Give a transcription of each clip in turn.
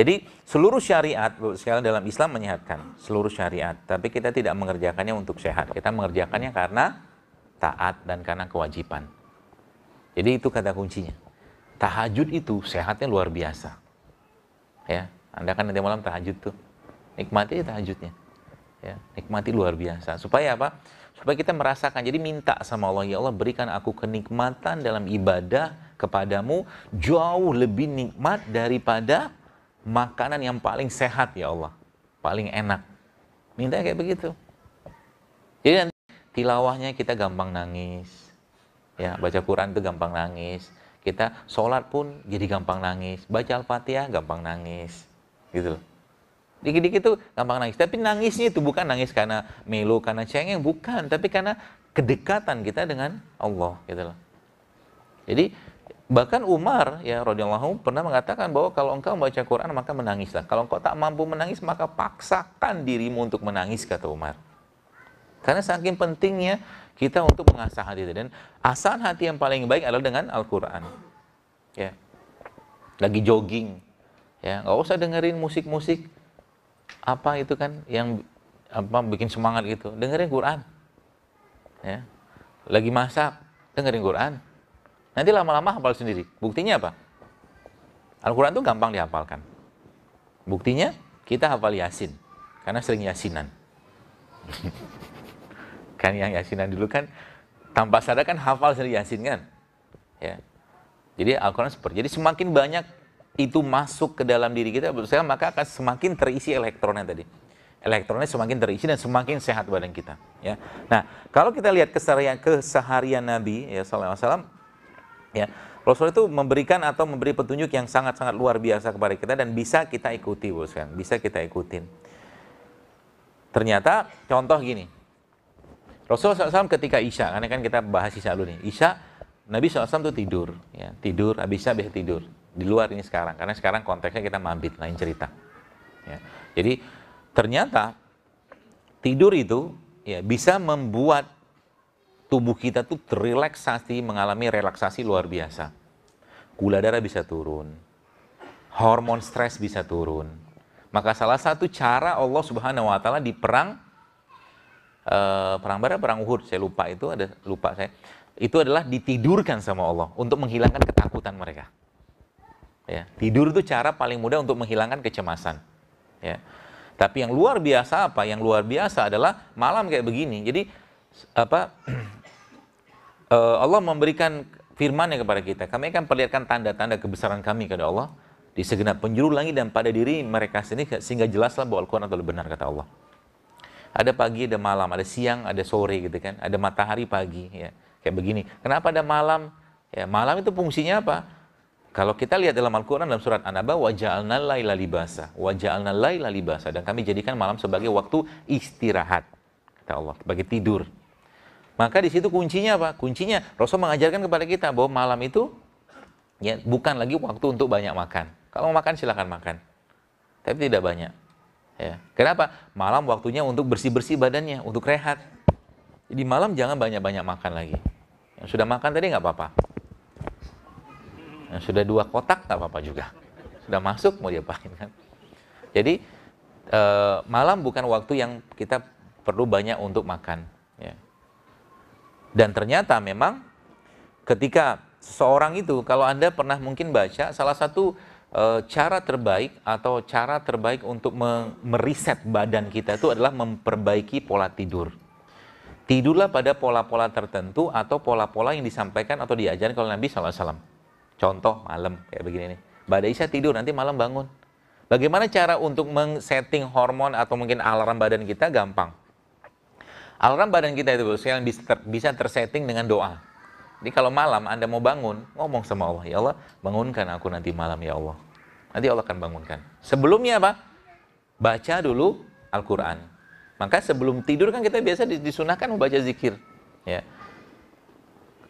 Jadi seluruh syariat sekalian dalam Islam menyehatkan seluruh syariat, tapi kita tidak mengerjakannya untuk sehat. Kita mengerjakannya karena taat dan karena kewajiban. Jadi itu kata kuncinya. Tahajud itu sehatnya luar biasa. Ya, Anda kan nanti malam tahajud tuh. Nikmati tahajudnya. Ya, nikmati luar biasa. Supaya apa? Supaya kita merasakan. Jadi minta sama Allah, ya Allah berikan aku kenikmatan dalam ibadah kepadamu jauh lebih nikmat daripada makanan yang paling sehat ya Allah, paling enak. Minta kayak begitu. Jadi nanti tilawahnya kita gampang nangis, ya baca Quran itu gampang nangis. Kita sholat pun jadi gampang nangis, baca Al-Fatihah gampang nangis, gitu loh. Dikit-dikit tuh gampang nangis. Tapi nangisnya itu bukan nangis karena melo, karena cengeng, bukan. Tapi karena kedekatan kita dengan Allah, gitu loh. Jadi bahkan Umar ya radhiyallahu pernah mengatakan bahwa kalau engkau membaca Quran maka menangislah. Kalau engkau tak mampu menangis maka paksakan dirimu untuk menangis, kata Umar. Karena saking pentingnya kita untuk mengasah hati, dan asahan hati yang paling baik adalah dengan Al-Quran. Ya. Lagi jogging, ya nggak usah dengerin musik-musik apa itu kan yang apa bikin semangat gitu. Dengerin Quran. Ya. Lagi masak, dengerin Quran. Nanti lama-lama hafal sendiri. Buktinya apa? Al-Quran itu gampang dihafalkan. Buktinya kita hafal Yasin. Karena sering Yasinan. Kan yang Yasinan dulu kan tanpa sadar kan hafal sendiri Yasin kan. Ya. Jadi Al-Quran seperti. Jadi semakin banyak itu masuk ke dalam diri kita, maka akan semakin terisi elektronnya tadi. Elektronnya semakin terisi dan semakin sehat badan kita. Ya. Nah, kalau kita lihat keseharian Nabi ya sallallahu alaihi wasallam, ya, Rasul itu memberikan atau memberi petunjuk yang sangat-sangat luar biasa kepada kita dan bisa kita ikuti, bos kan? Bisa kita ikutin. Ternyata contoh gini, Rasulullah SAW ketika Isya, karena kan kita bahas Isya dulu nih. Isya, Nabi SAW itu tidur, ya, tidur, habis Isya biasa tidur. Di luar ini sekarang, karena sekarang konteksnya kita mabit, lain cerita. Ya. Jadi ternyata tidur itu ya bisa membuat tubuh kita tuh terrelaksasi, mengalami relaksasi luar biasa. Gula darah bisa turun, hormon stres bisa turun. Maka salah satu cara Allah Subhanahu Wa Taala di perang Uhud, saya lupa itu saya. Itu adalah ditidurkan sama Allah untuk menghilangkan ketakutan mereka. Ya, tidur itu cara paling mudah untuk menghilangkan kecemasan. Ya. Tapi yang luar biasa apa? Yang luar biasa adalah malam kayak begini. Jadi apa? Allah memberikan firman-Nya kepada kita. Kami akan perlihatkan tanda-tanda kebesaran kami kepada Allah di segenap penjuru langit dan pada diri mereka sendiri, sehingga jelaslah bahwa Al-Quran adalah benar, kata Allah. Ada pagi, ada malam, ada siang, ada sore gitu kan. Ada matahari pagi, ya. Kayak begini. Kenapa ada malam? Ya, malam itu fungsinya apa? Kalau kita lihat dalam Al-Quran dalam surat An-Naba, wa ja'alnal laila libasa, wa ja'alnal laila libasa, dan kami jadikan malam sebagai waktu istirahat, kata Allah, sebagai tidur. Maka di situ kuncinya apa? Kuncinya Rasul mengajarkan kepada kita bahwa malam itu ya bukan lagi waktu untuk banyak makan. Kalau mau makan silakan makan, tapi tidak banyak. Ya. Kenapa? Malam waktunya untuk bersih-bersih badannya, untuk rehat. Jadi malam jangan banyak-banyak makan lagi. Yang sudah makan tadi nggak apa-apa. Yang sudah 2 kotak nggak apa-apa juga. Sudah masuk mau diapain kan? Jadi malam bukan waktu yang kita perlu banyak untuk makan. Ya. Dan ternyata memang ketika seseorang itu, kalau Anda pernah mungkin baca, salah satu cara terbaik atau cara terbaik untuk meriset badan kita itu adalah memperbaiki pola tidur. Tidurlah pada pola-pola tertentu atau pola-pola yang disampaikan atau diajarkan oleh Nabi SAW. Contoh malam kayak begini nih. Pada Isya tidur, nanti malam bangun. Bagaimana cara untuk men-setting hormon atau mungkin alarm badan kita? Gampang. Alarm badan kita itu bisa tersetting dengan doa. Jadi kalau malam Anda mau bangun, ngomong sama Allah, ya Allah, bangunkan aku nanti malam ya Allah. Nanti Allah akan bangunkan. Sebelumnya apa? Baca dulu Al-Quran. Maka sebelum tidur kan kita biasa disunahkan membaca zikir. Ya.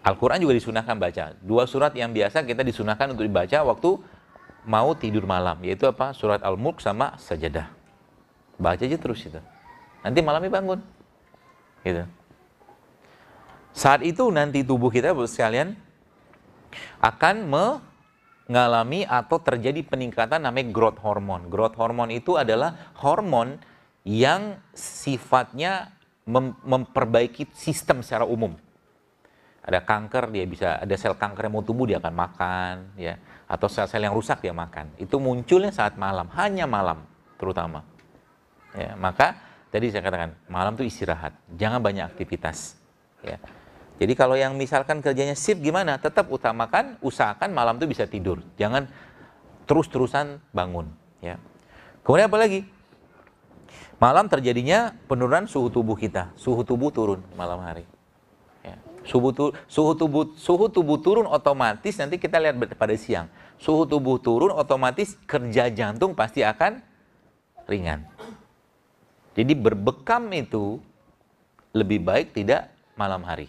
Al-Quran juga disunahkan baca. 2 surat yang biasa kita disunahkan untuk dibaca waktu mau tidur malam. Yaitu apa? Surat Al-Mulk sama Sajadah. Baca aja terus itu. Nanti malamnya bangun. Gitu. Saat itu nanti tubuh kita sekalian akan ngalami atau terjadi peningkatan namanya growth hormone. Growth hormone itu adalah hormon yang sifatnya memperbaiki sistem secara umum. Ada kanker, dia bisa, ada sel kanker yang mau tumbuh, dia akan makan, ya. Atau sel-sel yang rusak dia makan. Itu munculnya saat malam, hanya malam terutama. Ya, maka tadi saya katakan, malam itu istirahat, jangan banyak aktivitas. Ya. Jadi kalau yang misalkan kerjanya shift gimana? Tetap utamakan, usahakan malam itu bisa tidur. Jangan terus-terusan bangun. Ya. Kemudian apa lagi? Malam terjadinya penurunan suhu tubuh kita. Suhu tubuh turun malam hari. Ya. Suhu tubuh turun otomatis nanti kita lihat pada siang. Suhu tubuh turun otomatis kerja jantung pasti akan ringan. Jadi berbekam itu lebih baik tidak malam hari.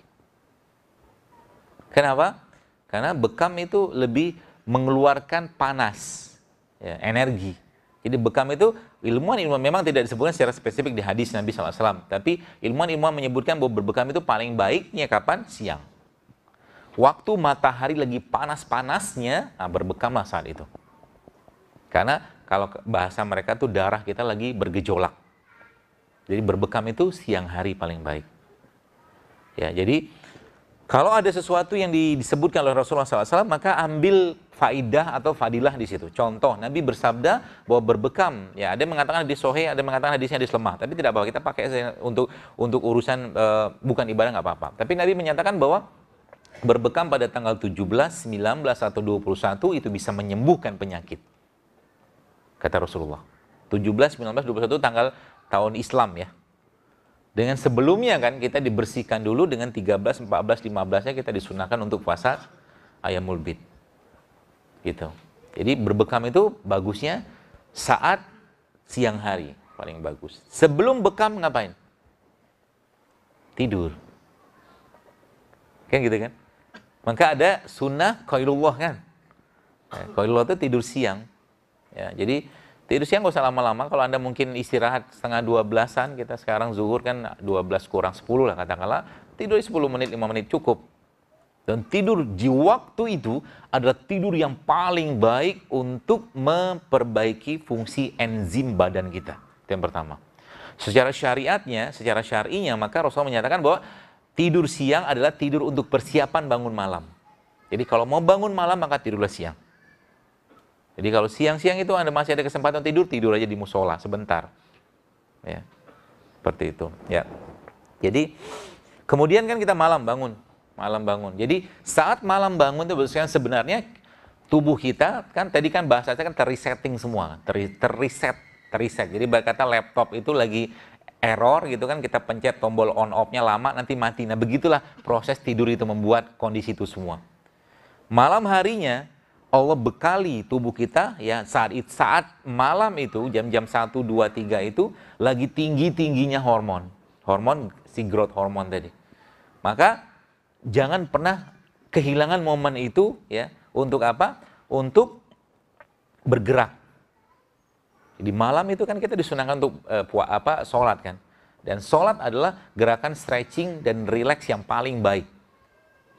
Kenapa? Karena bekam itu lebih mengeluarkan panas, ya, energi. Jadi bekam itu ilmuwan memang tidak disebutkan secara spesifik di hadis Nabi SAW. Tapi ilmuwan menyebutkan bahwa berbekam itu paling baiknya kapan? Siang. Waktu matahari lagi panas-panasnya, nah berbekamlah saat itu. Karena kalau bahasa mereka tuh darah kita lagi bergejolak. Jadi berbekam itu siang hari paling baik. Ya, jadi kalau ada sesuatu yang disebutkan oleh Rasulullah SAW, maka ambil faidah atau fadilah di situ. Contoh, Nabi bersabda bahwa berbekam, ya ada yang mengatakan hadis sahih, ada yang mengatakan hadisnya hadis lemah. Tapi tidak apa-apa, kita pakai untuk urusan bukan ibadah nggak apa-apa. Tapi Nabi menyatakan bahwa berbekam pada tanggal 17, 19, atau 21 itu bisa menyembuhkan penyakit. Kata Rasulullah. 17, 19, 21 tanggal tahun Islam ya. Dengan sebelumnya kan kita dibersihkan dulu dengan 13, 14, 15-nya kita disunahkan untuk puasa Ayyamul Bid. Gitu. Jadi berbekam itu bagusnya saat siang hari paling bagus. Sebelum bekam ngapain? Tidur. Kan gitu kan? Maka ada sunnah qailullah kan. Ya, qailullah itu tidur siang. Ya, jadi tidur siang nggak usah lama-lama. Kalau Anda mungkin istirahat setengah 12-an, kita sekarang zuhur kan 12 kurang 10 lah katakanlah, tidur 10 menit, 5 menit cukup. Dan tidur di waktu itu adalah tidur yang paling baik untuk memperbaiki fungsi enzim badan kita. Itu yang pertama. Secara syariatnya, secara syar'inya, maka Rasulullah menyatakan bahwa tidur siang adalah tidur untuk persiapan bangun malam. Jadi kalau mau bangun malam, maka tidurlah siang. Jadi kalau siang-siang itu Anda masih ada kesempatan tidur, tidur aja di musola sebentar. Ya. Seperti itu, ya. Jadi kemudian kan kita malam bangun. Jadi saat malam bangun itu sebenarnya tubuh kita kan tadi kan bahasanya kan terresetting semua, terreset. Jadi berkata laptop itu lagi error gitu kan, kita pencet tombol on off-nya lama nanti mati. Nah, begitulah proses tidur itu membuat kondisi itu semua. Malam harinya Allah bekali tubuh kita ya saat malam itu jam-jam 1, 2, 3 itu lagi tinggi-tingginya hormon si growth hormone tadi. Maka jangan pernah kehilangan momen itu ya untuk apa? Untuk bergerak. Di malam itu kan kita disunahkan untuk sholat kan. Dan sholat adalah gerakan stretching dan relax yang paling baik.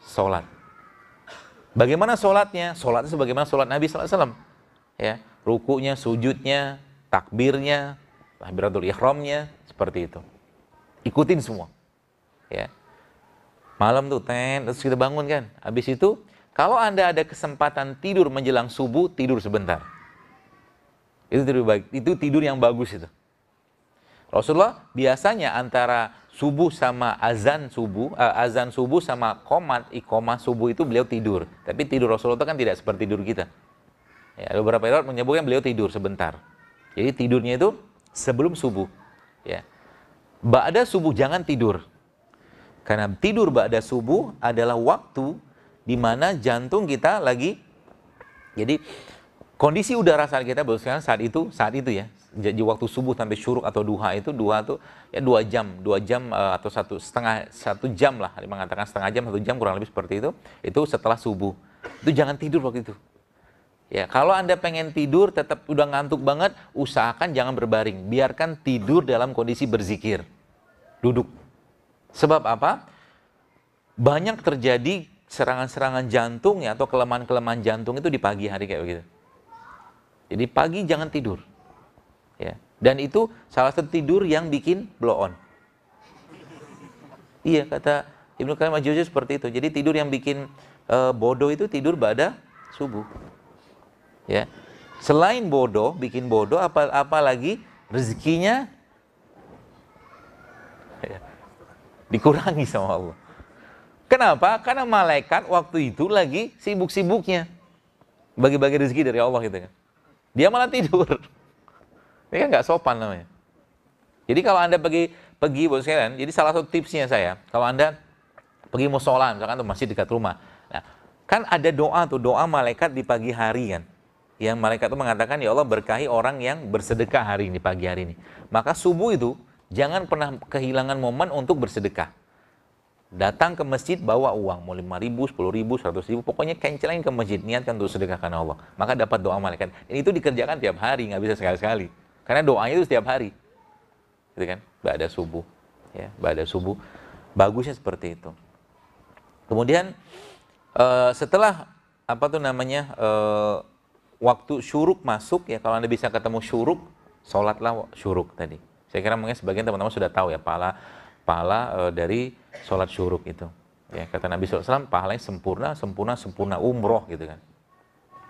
Sholat. Bagaimana sholatnya? Sholatnya sebagaimana sholat Nabi SAW. Ya, rukunya, sujudnya, takbirnya, takbiratul ihramnya, seperti itu. Ikutin semua. Ya. Malam tuh, terus kita bangun kan. Habis itu, kalau Anda ada kesempatan tidur menjelang subuh, tidur sebentar. Itu tidur baik. Itu tidur yang bagus itu. Rasulullah biasanya antara subuh sama azan subuh sama iqomah subuh itu beliau tidur. Tapi tidur Rasulullah itu kan tidak seperti tidur kita. Ya, ada beberapa riwayat menyebutkan beliau tidur sebentar. Jadi tidurnya itu sebelum subuh. Ya. Ba'da subuh jangan tidur. Karena tidur ba'da subuh adalah waktu di mana jantung kita lagi, jadi kondisi udara saat kita saat itu ya, di waktu subuh sampai syuruk atau duha itu ya 2 jam atau satu jam lah, mengatakan setengah jam 1 jam kurang lebih seperti itu setelah subuh. Itu jangan tidur waktu itu. Ya, kalau Anda pengen tidur tetap udah ngantuk banget, usahakan jangan berbaring, biarkan tidur dalam kondisi berzikir, duduk. Sebab apa? Banyak terjadi serangan-serangan jantung ya, atau kelemahan-kelemahan jantung itu di pagi hari kayak begitu. Jadi pagi jangan tidur. Ya. Dan itu salah satu tidur yang bikin blow on. Iya, kata Ibnu Qayyim al-Jauziyah seperti itu. Jadi tidur yang bikin bodoh itu tidur pada subuh. Ya. Selain bodoh, bikin bodoh, apalagi rezekinya ya, dikurangi sama Allah. Kenapa? Karena malaikat waktu itu lagi sibuk-sibuknya bagi-bagi rezeki dari Allah gitu kan. Dia malah tidur. Ini kan nggak sopan namanya. Jadi kalau Anda pergi buat sekalian, jadi salah satu tipsnya saya, kalau Anda pergi musola, misalkan tuh masjid dekat rumah. Nah, kan ada doa malaikat di pagi hari kan. Yang malaikat itu mengatakan, ya Allah berkahi orang yang bersedekah hari ini, pagi hari ini. Maka subuh itu, jangan pernah kehilangan momen untuk bersedekah. Datang ke masjid, bawa uang, mau 5.000, 10.000, 100.000, pokoknya kencelin ke masjid, niatkan untuk sedekah karena Allah. Maka dapat doa malaikat. Dan itu dikerjakan tiap hari, nggak bisa sekali-sekali. Karena doanya itu setiap hari. Gitu kan? Ba'da subuh. Ya, ba'da subuh. Bagusnya seperti itu. Kemudian, setelah, waktu syuruk masuk, ya kalau Anda bisa ketemu syuruk, sholatlah syuruk tadi. Saya kira mungkin sebagian teman-teman sudah tahu ya, pahala dari sholat syuruk itu. Ya, kata Nabi SAW, pahalanya sempurna umroh gitu kan.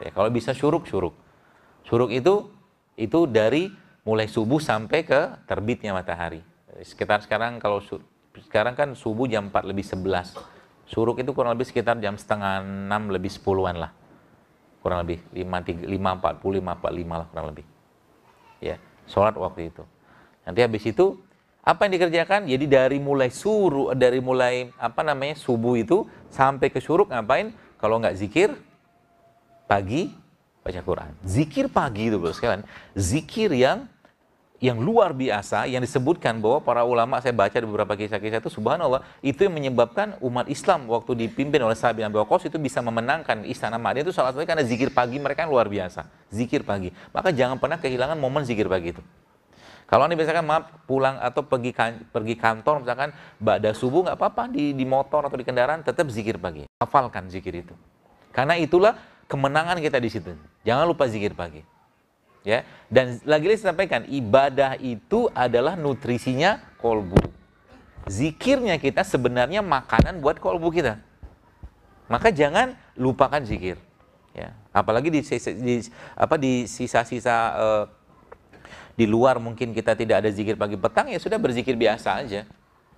Ya, kalau bisa syuruk. Syuruk itu dari mulai subuh sampai ke terbitnya matahari. Sekitar sekarang sekarang kan subuh jam 4:11. Syuruk itu kurang lebih sekitar jam 5:30 lebih 10-an lah. Kurang lebih 5:40, 5:45 lah kurang lebih. Ya, sholat waktu itu. Nanti habis itu apa yang dikerjakan? Jadi dari mulai subuh itu sampai ke syuruk ngapain? Kalau nggak zikir, pagi baca Quran. Zikir pagi itu bro sekalian. Zikir yang luar biasa, yang disebutkan bahwa para ulama, saya baca di beberapa kisah-kisah itu, subhanallah, itu yang menyebabkan umat Islam waktu dipimpin oleh Sa'ad bin Abi Waqqas itu bisa memenangkan istana Madinah itu salah satunya karena zikir pagi mereka yang luar biasa. Zikir pagi. Maka jangan pernah kehilangan momen zikir pagi itu. Kalau Anda misalkan pulang atau pergi kantor misalkan ba'da subuh nggak apa-apa di motor atau di kendaraan tetap zikir pagi. Hafalkan zikir itu. Karena itulah kemenangan kita di situ. Jangan lupa zikir pagi. Ya, dan lagi-lagi saya sampaikan, ibadah itu adalah nutrisinya kolbu. Zikirnya kita sebenarnya makanan buat kolbu kita. Maka jangan lupakan zikir. Ya, apalagi di sisa-sisa di luar mungkin kita tidak ada zikir pagi petang, ya sudah berzikir biasa aja.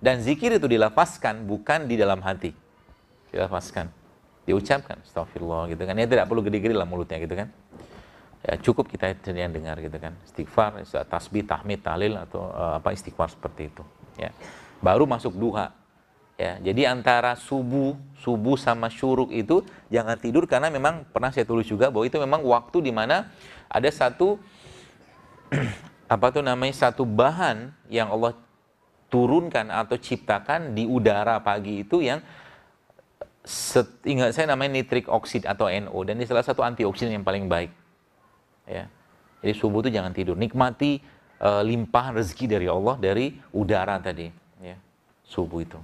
Dan zikir itu dilafazkan, bukan di dalam hati. Dilafazkan, diucapkan, astagfirullah gitu kan. Ya tidak perlu gede-gede lah mulutnya gitu kan. Ya, cukup kita yang dengar gitu kan, istighfar, tasbih, tahmid, tahlil atau istighfar seperti itu. Ya, baru masuk duha. Ya, jadi antara subuh sama syuruk itu jangan tidur karena memang pernah saya tulis juga bahwa itu memang waktu di mana ada satu satu bahan yang Allah turunkan atau ciptakan di udara pagi itu yang ingat saya namanya nitrik oksid atau NO, dan ini salah satu antioksidan yang paling baik. Ya. Jadi subuh itu jangan tidur, nikmati limpahan rezeki dari Allah dari udara tadi, ya. Subuh itu.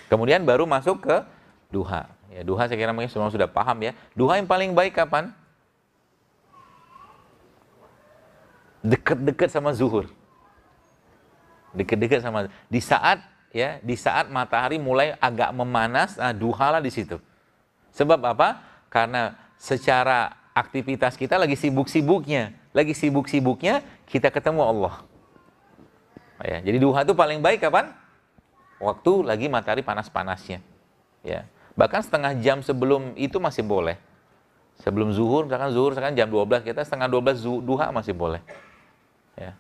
Kemudian baru masuk ke duha. Ya, duha saya kira mungkin semua sudah paham ya. Duha yang paling baik kapan? Dekat-dekat sama zuhur. Dekat-dekat sama di saat matahari mulai agak memanas, duhalah di situ. Sebab apa? Karena secara aktivitas kita lagi sibuk-sibuknya kita ketemu Allah. Ya, jadi duha itu paling baik kapan? Waktu lagi matahari panas-panasnya. Ya, bahkan setengah jam sebelum itu masih boleh. Sebelum zuhur, misalkan jam 12, kita setengah 12 duha masih boleh. Ya.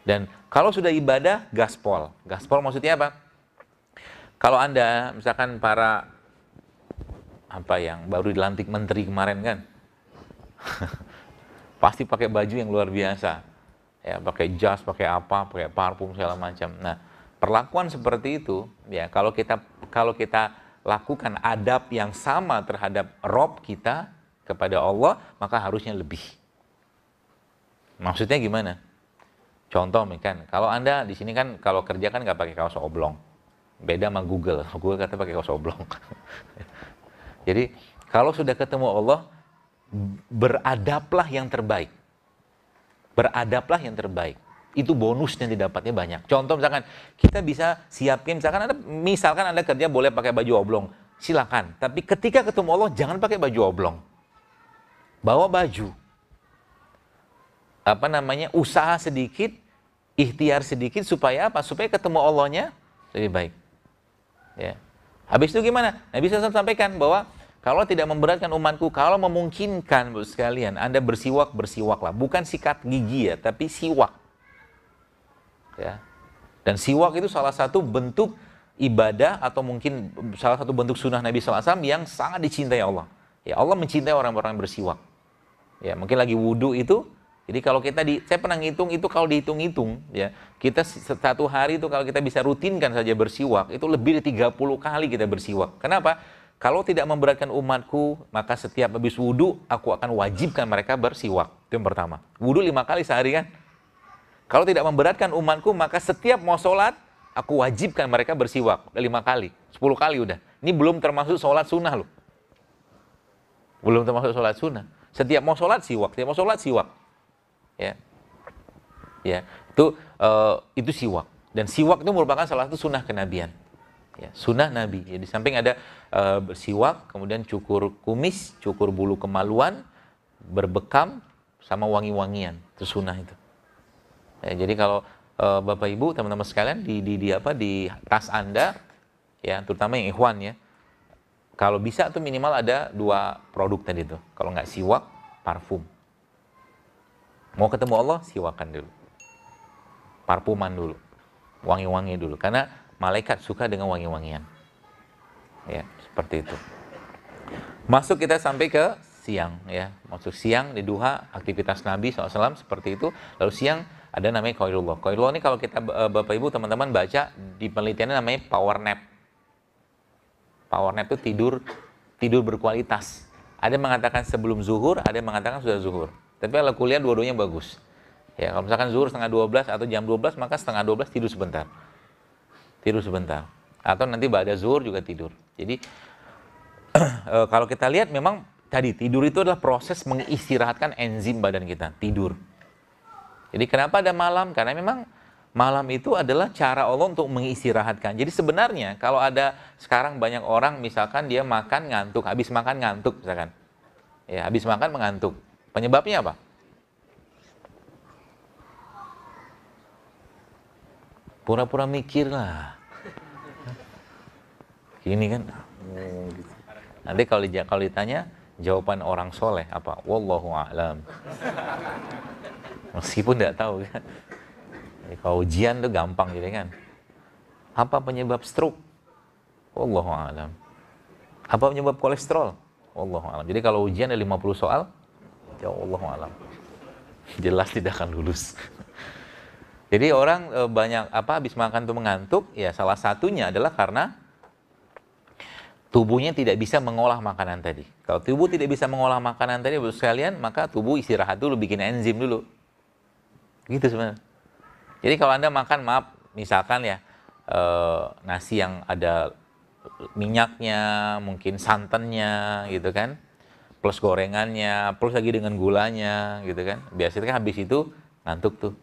Dan kalau sudah ibadah, gaspol. Gaspol maksudnya apa? Kalau Anda misalkan para yang baru dilantik menteri kemarin kan, pasti pakai baju yang luar biasa, ya pakai jas, pakai parfum segala macam. Nah, perlakuan seperti itu, ya kalau kita lakukan adab yang sama terhadap Rob kita kepada Allah, maka harusnya lebih. Maksudnya gimana? Contoh kan, kalau Anda di sini kan kalau kerja kan nggak pakai kaos oblong, beda sama Google kata pakai kaos oblong. Jadi kalau sudah ketemu Allah, beradablah yang terbaik. Beradablah yang terbaik. Itu bonus yang didapatnya banyak. Contoh misalkan, kita bisa siapin, misalkan Anda kerja boleh pakai baju oblong. Silakan. Tapi ketika ketemu Allah, jangan pakai baju oblong. Bawa baju. Usaha sedikit, ikhtiar sedikit, supaya apa? Supaya ketemu Allahnya lebih baik. Ya. Habis itu gimana? Nabi SAW sampaikan bahwa kalau tidak memberatkan umatku, kalau memungkinkan sekalian, Anda bersiwaklah. Bukan sikat gigi ya, tapi siwak. Ya. Dan siwak itu salah satu bentuk ibadah atau mungkin salah satu bentuk sunnah Nabi SAW yang sangat dicintai Allah. Ya, Allah mencintai orang-orang bersiwak. Ya, mungkin lagi wudhu itu, jadi kalau saya pernah ngitung itu, kalau dihitung-hitung, ya, kita satu hari itu kalau kita bisa rutinkan saja bersiwak, itu lebih dari 30 kali kita bersiwak. Kenapa? Kalau tidak memberatkan umatku, maka setiap habis wudhu, aku akan wajibkan mereka bersiwak. Itu yang pertama. Wudhu 5 kali sehari kan? Kalau tidak memberatkan umatku, maka setiap mau sholat, aku wajibkan mereka bersiwak. 5 kali, 10 kali udah. Ini belum termasuk sholat sunnah loh. Belum termasuk sholat sunnah. Setiap mau sholat, siwak. Setiap mau sholat, siwak. Ya, ya, itu siwak. Dan siwak itu merupakan salah satu sunnah kenabian. Ya, sunnah Nabi. Ya, di samping ada bersiwak, kemudian cukur kumis, cukur bulu kemaluan, berbekam, sama wangi-wangian. Itu sunnah itu. Ya, jadi kalau Bapak Ibu, teman-teman sekalian, di tas Anda, ya, terutama yang ikhwan ya, kalau bisa tuh minimal ada 2 produk tadi tuh. Kalau nggak siwak, parfum. Mau ketemu Allah, siwakan dulu. Parfuman dulu. Wangi-wangi dulu. Karena malaikat suka dengan wangi-wangian. Ya, seperti itu. Masuk kita sampai ke siang. Ya. Masuk siang di duha, aktivitas Nabi SAW seperti itu. Lalu siang ada namanya qailullah. Qailullah ini kalau kita, Bapak Ibu, teman-teman baca, di penelitiannya namanya power nap. Power nap itu tidur berkualitas. Ada yang mengatakan sebelum zuhur, ada yang mengatakan sudah zuhur. Tapi kalau kuliah dua-duanya bagus. Ya, kalau misalkan zuhur setengah 12 atau jam 12, maka setengah 12 tidur sebentar. Tidur sebentar. Atau nanti ba'da zuhur juga tidur. Jadi kalau kita lihat memang tadi tidur itu adalah proses mengistirahatkan enzim badan kita, tidur. Jadi kenapa ada malam? Karena memang malam itu adalah cara Allah untuk mengistirahatkan. Jadi sebenarnya kalau ada sekarang banyak orang misalkan dia makan ngantuk, habis makan ngantuk misalkan. Ya, habis makan mengantuk. Penyebabnya apa? Pura-pura mikir lah. Gini kan. Nanti kalau ditanya, jawaban orang soleh apa? Wallahu a'lam. Meskipun tidak tahu kan. Jadi, kalau ujian tuh gampang gitu kan. Apa penyebab stroke? Wallahu a'lam. Apa penyebab kolesterol? Wallahu a'lam. Jadi kalau ujian ada 50 soal, jawab Wallahu a'lam. Jelas tidak akan lulus. Jadi orang banyak habis makan tuh mengantuk, ya salah satunya adalah karena tubuhnya tidak bisa mengolah makanan tadi. Kalau tubuh tidak bisa mengolah makanan tadi, Bapak sekalian, maka tubuh istirahat dulu, bikin enzim dulu. Gitu sebenarnya. Jadi kalau Anda makan, maaf, misalkan ya, nasi yang ada minyaknya, mungkin santannya, gitu kan, plus gorengannya, plus lagi dengan gulanya, gitu kan. Biasanya kan habis itu ngantuk tuh.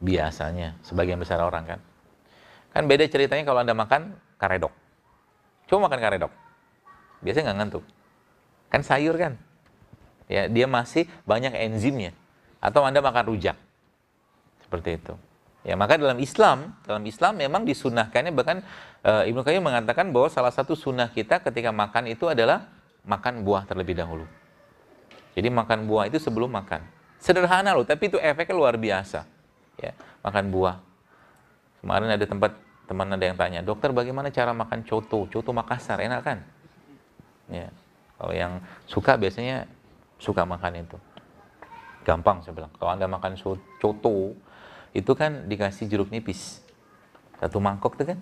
Biasanya, sebagian besar orang kan. Kan beda ceritanya kalau Anda makan karedok. Coba makan karedok. Biasanya nggak ngantuk. Kan sayur kan. Ya, dia masih banyak enzimnya. Atau Anda makan rujak. Seperti itu. Ya, maka dalam Islam memang disunahkannya, bahkan Ibnu Qayyim mengatakan bahwa salah satu sunnah kita ketika makan itu adalah makan buah terlebih dahulu. Jadi makan buah itu sebelum makan. Sederhana loh, tapi itu efeknya luar biasa. Ya, makan buah. Kemarin ada teman ada yang tanya, dokter bagaimana cara makan coto Makassar, enak kan? Ya, kalau yang suka biasanya suka makan itu. Gampang saya bilang. Kalau Anda makan coto, itu kan dikasih jeruk nipis. 1 mangkok tuh kan.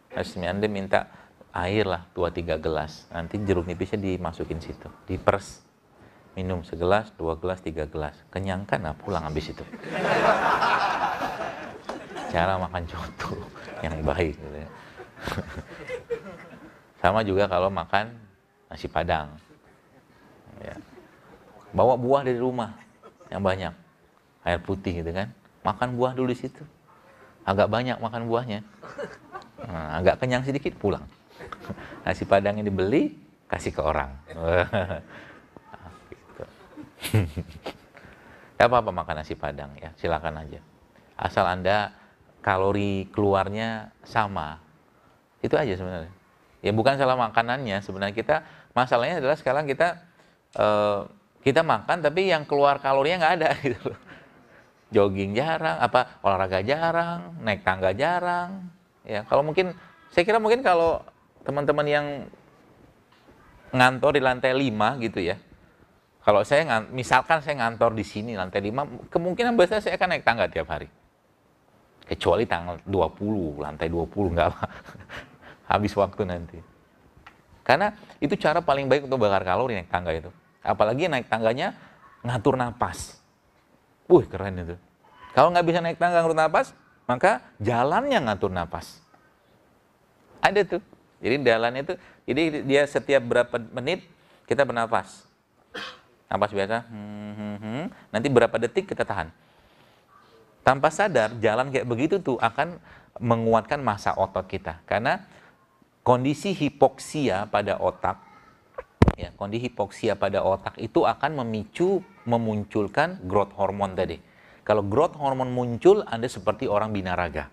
Terus Anda minta air lah 2-3 gelas. Nanti jeruk nipisnya dimasukin situ, diperes. Minum segelas, 2 gelas, 3 gelas. Kenyang kan? Nah, pulang habis itu. Cara makan coto yang baik. Gitu ya. Sama juga kalau makan nasi Padang. Ya. Bawa buah dari rumah yang banyak, air putih gitu kan. Makan buah dulu di situ. Agak banyak makan buahnya. Nah, agak kenyang sedikit pulang. Nasi Padang yang dibeli kasih ke orang. Gitu. Gak apa-apa makan nasi Padang ya, silakan aja. Asal Anda kalori keluarnya sama. Itu aja sebenarnya. Ya bukan salah makanannya, sebenarnya masalahnya adalah sekarang kita makan tapi yang keluar kalorinya nggak ada gitu. Jogging jarang, olahraga jarang, naik tangga jarang. Ya, saya kira mungkin kalau teman-teman yang ngantor di lantai 5 gitu ya. Kalau misalkan saya ngantor di sini lantai 5, kemungkinan besar saya akan naik tangga tiap hari. Kecuali tanggal 20, lantai 20 nggak habis waktu nanti. Karena itu cara paling baik untuk bakar kalori naik tangga itu. Apalagi naik tangganya ngatur napas. Keren itu. Kalau nggak bisa naik tangga ngatur napas, maka jalannya ngatur napas. Ada tuh. Jadi jalannya itu, jadi dia setiap berapa menit kita bernapas. Napas biasa. Nanti berapa detik kita tahan. Tanpa sadar, jalan kayak begitu tuh akan menguatkan massa otot kita. Karena kondisi hipoksia pada otak, ya, kondisi hipoksia pada otak itu akan memunculkan growth hormone tadi. Kalau growth hormone muncul, Anda seperti orang binaraga.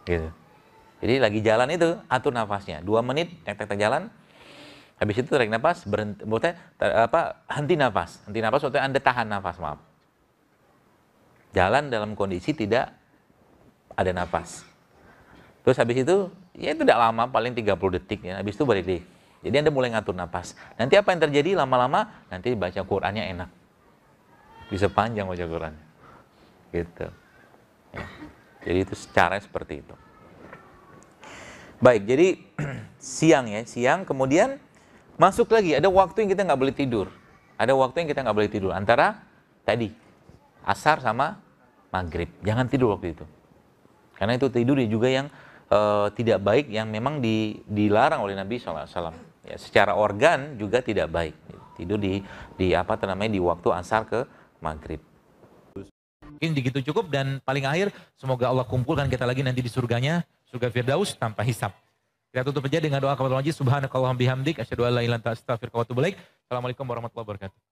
Gitu. Jadi lagi jalan itu, atur nafasnya. 2 menit, tek-tek jalan. Habis itu tarik nafas, henti nafas. Henti nafas, maksudnya Anda tahan nafas, maaf. Jalan dalam kondisi tidak ada nafas. Terus habis itu, ya itu tidak lama, paling 30 detik. Ya. Habis itu balik deh. Jadi Anda mulai ngatur nafas. Nanti apa yang terjadi lama-lama, nanti baca Qur'annya enak. Bisa panjang baca Qur'annya. Gitu. Ya. Jadi itu caranya seperti itu. Baik, jadi siang kemudian masuk lagi. Ada waktu yang kita nggak boleh tidur. Ada waktu yang kita nggak boleh tidur. Antara tadi, asar sama maghrib. Jangan tidur waktu itu. Karena itu tidur juga yang tidak baik, yang memang dilarang oleh Nabi SAW. Ya, secara organ juga tidak baik. Tidur di waktu asar ke maghrib. Mungkin begitu cukup, dan paling akhir semoga Allah kumpulkan kita lagi nanti di surganya, surga Firdaus tanpa hisab. Kita tutup aja dengan doa kepada Allah. Subhanakallahumma bihamdik asyhadu an la ilaha illa anta astaghfiruka wa atubu ilaik. Assalamualaikum warahmatullahi wabarakatuh.